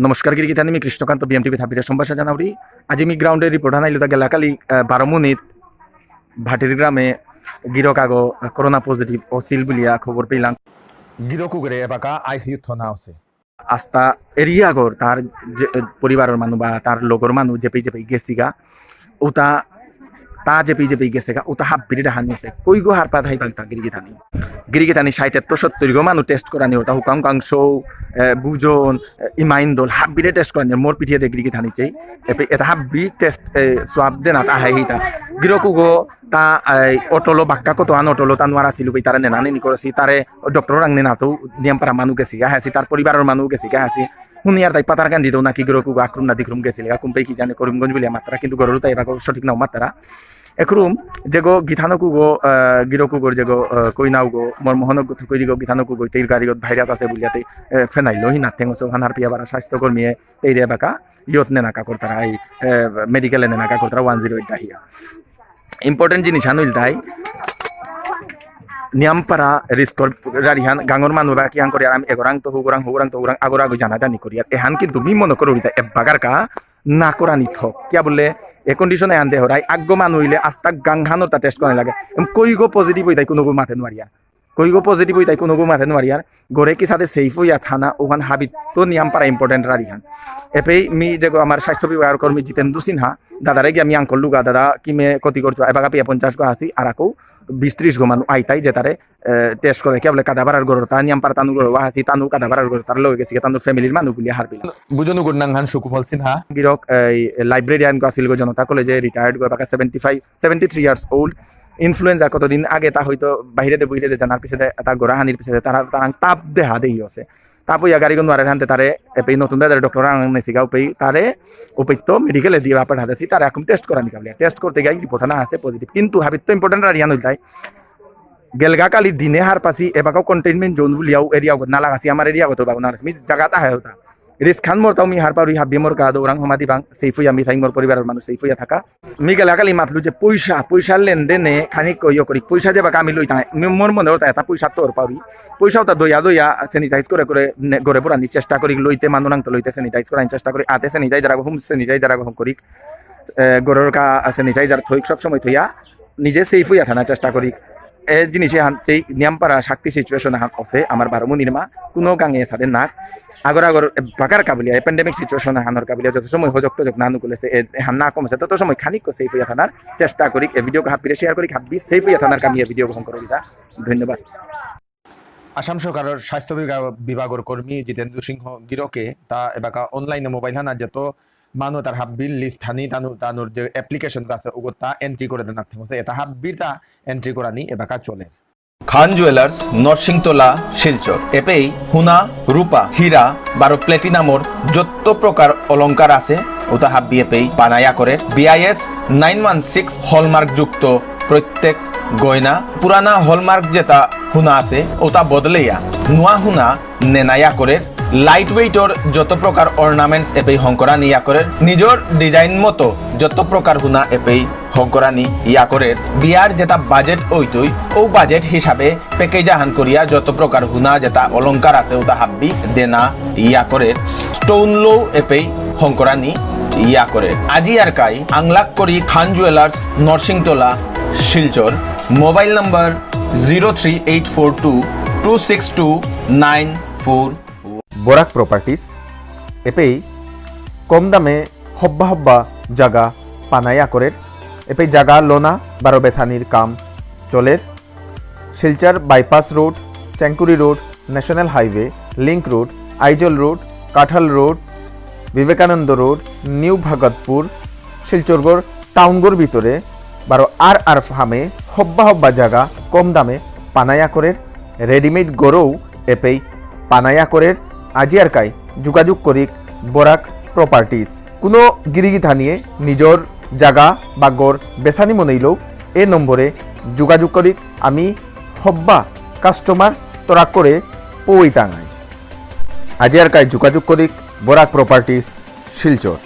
नमस्कार गिरिगितानी मी कृष्णकांत BMTV थापिरे संभाषा जानावरी आज मी ग्राउंडे report हानाइलो ता गेलाकाली बारमुनित भाटिर ग्रामे गिरक आगो कोरोना पजिटिव असिल बुलिया खबर पेलां गिरकु गरे एबाका आईसीयू थना আছে आस्ता एरिया आगोर तार परिवारेर मानु बा तार लोगर मानु जेपे जेपे गेसिगा उता ता जेपे गेसेगा उता हाफ बिरिडा हानिसे कइगो हार पाथाइ बांता गिरिगितानी 60-70 गो मानु टेस्ट करानि होता हुकां कांसौ बुजन इमाइनदल हाफ बिरे टेस्ट करानि मोर पिथिया दे गिरिगितानी चै एपे एता हाफ बि टेस्ट स्वाब देना ता हाइता गिरकु गो ता अटलो बाक्का को तो आन अटलो ता नवारा सिलु बे तारे नेनानि निकोरसि तारे डॉक्टर रांनि नातो नियमपारा मानु गेसिगा हासि तार परिवारर मानु गेसिगा हासि हुनियार ताइ पातार गान दिदौ नाकि गिरकु आक्रुम ना दिक्रुम गेसिगा कुम्पै कि जाने करिमगंज बिलिया मात्रा किन्तु गररु ताइ बागो सठिक नाउ मात्रा एकरूम जेगो गिथानकु गो गिरकु गोर जेगो कोइनाउ गो मरमोहनक गो थुकइरि गो गिथानकु गो तैर गारिगत भाइरास आसे बुलियाते फेनाइलो हि नाथेंगसो हानार पिया बारा स्वास्थ्य कर्मीए तैरे बाका यत नेनाका करतारा आइ मेडिकेल नेनाका करतारा 108 दाहिया इम्पोर्टेंट जिनिस हानुइलताइ नियमपारा रिस्क रारिहान गांगर मानु बा कियां करि आराम एगरां तो हुगरां आगोर आगो जाना जानि करिया एहान किन्तु मी मन करिता एबागारका ना करानि थक क्या बोले ए कंडिशने आन दे हराय आगो मानुइले आस्ता गांघानर ता टेस्ट करने लागे कइगो पजिटिव होइताय कुनोगो माथे नवारिया कइगो पजिटिव होइताय कुनोगो माथे नवारिया गोरे कि साथे सेफ होया थाना ओहान हाबित तो नियमपारा इम्पोर्टेंट रारिहान एपे मी जेगो आमार स्वास्थ्य विभागेर कर्मी जितेंद्र सिन्हा दादारे गिया मी आंकल लुगा दादा कि मे कति करछो एबागा पिया 50 गो आसी आराको 20-30 गो मानु आइताय जे तारे टेस्ट करे क्या बोले कादाबारार गरर ता नियमपारा तानु गरर हासि तानु कादाबारार गरर तार लगे गेसि तानु फैमिलिर मानु बुलिया हारबिला बुजनु गुडनांगान सुकुफल सिन्हा गिरक लाइब्रेरियान को आसिल गो जनता कलेजे रिटायर्ड गो बाका 73 ইয়ার্স ओल्ड इनफ्लुएंजा कतदिन आगे ता हयतो बाहिरे दे जानार पिछे ता गोरा हानिर पिछे तारा तारां ताप देहा देहि আছে ताप या गाड़ी गो नवारे हानते तारे एपे नतुन दादार डॉक्टर आंने सिगाउ पे तारे उपैतो मेडिकेल दिया पाठा देसी तारे এখন टेस्ट करा निकालिया टेस्ट करते गाई रिपोर्ट ना আছে पजिटिव किन्तु हाबित तो इम्पोर्टेंट रारियान हइताय गेलगा काली दिने हार पासी एबाको कंटेनमेंट जोन बुलियाउ एरिया गो ना लागासी आमार एरिया गो तो बागो ना मी जागाता है होता रिस्क खान मोरताव मी हार पाउरी हाबि मोर का दौरां हमादि बां सेफुया मी थाइ मोर परिवारेर मानु सेफुया थाका मी गेलाकाली मातलु जे पैसा लेनदेने खानि कइयो करि पैसा जे बाका आमि लइता मोर मने होता एता पैसा तोर पाउरी पैसाও ता दया सैनिटाइज करे गरे पुरानि चेष्टा करि लइते मानु नांग तो लइते सैनिटाइज करानि चेष्टा करि आते सैनिटाइजार होम सैनिटाइजार हम करि गरर का सैनिटाइजार थइक सब समय थइया निजे सेफुया थाना चेष्टा करि ए जिनिसे हानचै नियमपारा शाक्ति सिचुएशन हान আছে আমার বারমুনির মা কোনো গাঙে সাদে নাক আগর বাকার কাবলিয়া প্যান্ডেমিক সিচুয়েশন হানর কাবলিয়া যত সময় হজক টজক নানু কলেছে হান্না কমছে তত সময় খানিক সেফ হইয়া থানার চেষ্টা করি এই ভিডিও হাপিরে শেয়ার করি হাবি সেফ হইয়া থানার কামিয়ে ভিডিও গ্রহণ করি ধন্যবাদ আসাম সরকারের স্বাস্থ্য বিভাগের কর্মী জিতেন্দ্র সিংহ গিরকে তা এবাকা অনলাইনে মোবাইল হানা যেত मानो तार हाब्बिर लिस्ट हानि तानुर जे एप्लीकेशन का उगता एंट्री करे देना थे एटा हाब्बिर ता एंट्री करानी एबाका चले खान जुएलार्स नरसिंहतला शिलचर एपेई हुना रूपा हीरा बारो प्लेटिनामर যত प्रकार अलंकार আছে ওটা হাব্বি এপেই বানায়া করে BIS 916 হলমার্ক যুক্ত প্রত্যেক গয়না পুরানা হলমার্ক যেটা হুনা আছে ওটা বদলেয়া নোয়া হুনা নেনায়া করে লাইট ওয়েটর যত প্রকার অর্নামেন্টস এপেই হংকরা নিয়া করে নিজর ডিজাইন মতো যত প্রকার হুনা এপেই হংকরানি ইয়া করে বিয়ার যেটা বাজেট ওইতই ও বাজেট হিসাবে প্যাকেজ আহান করিয়া যত প্রকার হুনা যেটা অলংকার আছে ওটা হাব্বি দেনা ইয়া করে স্টোন লো এপেই হংকরানি ইয়া করে আজি আর কাই আংলাক করি Khan jewellers Narsingtola Silchar mobile number 03842262944 Barak properties एपेई कम दामे हब्बा जगह पानाया करे एपेई जगह लोना बारो बेसानिर काम चले Silchar bypass road Chenkuri road national highway link road Aizawl road Kathal road Vivekananda road new Bhagatpur शिलचरगढ़ टाउनगढ़ भितरे बारो आर फार्मे हब्बा जगह कम दामे पानाया करे रेडिमेड गरौ एपेई पानाया करे আজিয়ার কাই যোগাযোগ করি বরাক প্রপার্টিজ কোনো গিরিগিথানিয়ে নিজর জায়গা বা গড় বেসানি মনেইলেও এই নম্বরে যোগাযোগ করি আমি হব্বা কাস্টমার তোরা করে পইতাঙাই আজিয়ার কাই যোগাযোগ করি বরাক প্রপার্টিজ শিলচর।